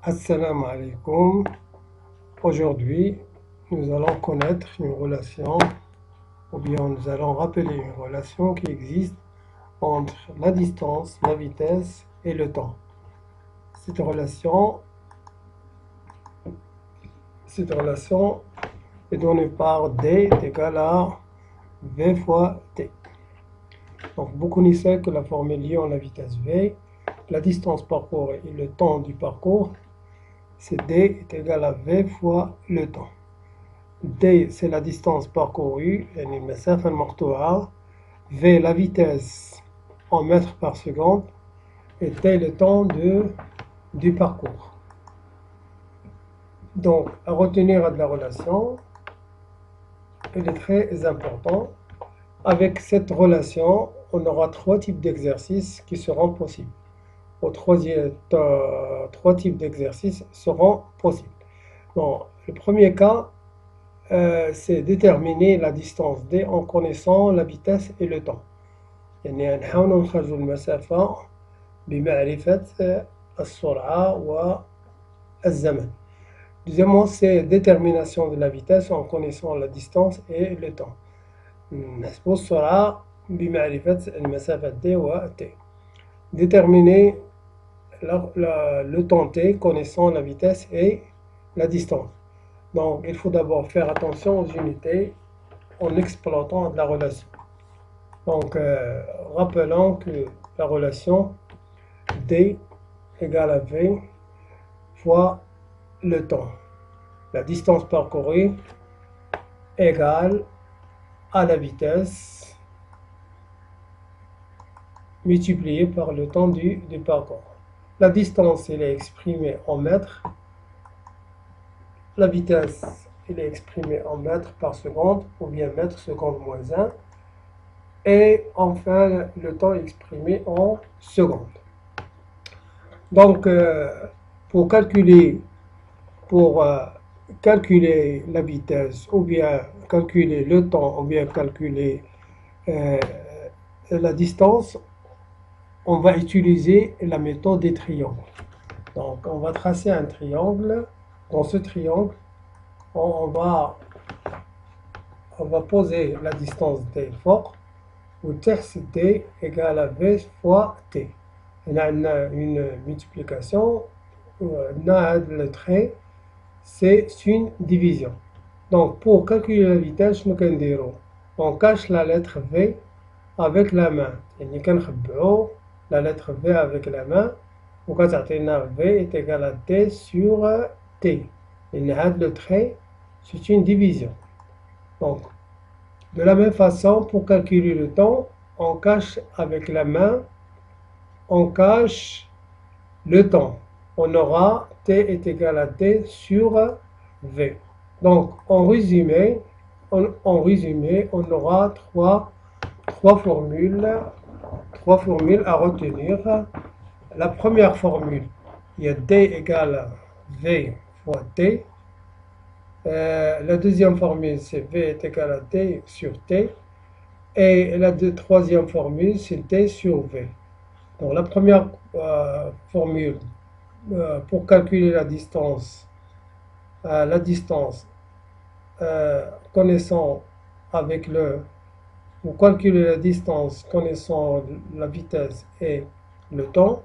Assalamu alaikum. Aujourd'hui, nous allons connaître une relation, ou bien nous allons rappeler une relation qui existe entre la distance, la vitesse et le temps. Cette relation est donnée par D est égal à V fois T. Donc, vous connaissez que la formule liant la vitesse V, la distance parcourue et le temps du parcours, c'est D est égal à V fois le temps. D, c'est la distance parcourue, V, la vitesse en mètres par seconde, et T, le temps du parcours. Donc, à retenir de la relation, il est très important. Avec cette relation, on aura trois types d'exercices qui seront possibles. Trois types d'exercices seront possibles. Bon, le premier cas, c'est déterminer la distance D en connaissant la vitesse et le temps. يعني نحاول نخرج المسافة بمعرفة السرعة والزمن. Deuxièmement, c'est détermination de la vitesse en connaissant la distance et le temps. نحسب السرعة بمعرفة المسافة D و T. Déterminer le temps T connaissant la vitesse et la distance. Donc, il faut d'abord faire attention aux unités en exploitant la relation. Donc, rappelons que la relation D égale à V fois le temps. La distance parcourue égale à la vitesse multipliée par le temps du parcours. La distance, elle est exprimée en mètres. La vitesse, elle est exprimée en mètres par seconde, ou bien mètres seconde moins 1. Et enfin, le temps est exprimé en secondes. Donc, pour calculer la vitesse, ou bien calculer le temps, ou bien calculer la distance, on va utiliser la méthode des triangles. Donc, on va tracer un triangle. Dans ce triangle, on va poser la distance D fort, où T égale à V fois T. On a une multiplication, le trait, c'est une division. Donc, pour calculer la vitesse, on cache la lettre V avec la main. La lettre V avec la main, V est égal à T sur T. Le trait, c'est une division. Donc, de la même façon, pour calculer le temps, on cache avec la main, on cache le temps. On aura T est égal à T sur V. Donc, en résumé, on aura trois formules à retenir. La première formule, il y a D égale à V fois T. La deuxième formule, c'est V est égal à T sur T. Et la troisième formule, c'est T sur V. Donc, la première formule, pour calculer la distance connaissant pour calculer la distance connaissant la vitesse et le temps.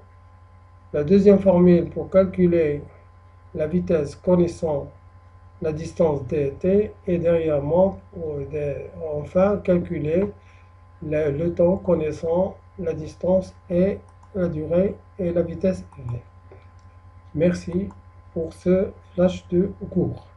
La deuxième formule pour calculer la vitesse connaissant la distance dt, et derrière moi, enfin calculer le temps connaissant la distance et la durée et la vitesse v. Merci pour ce flash de cours.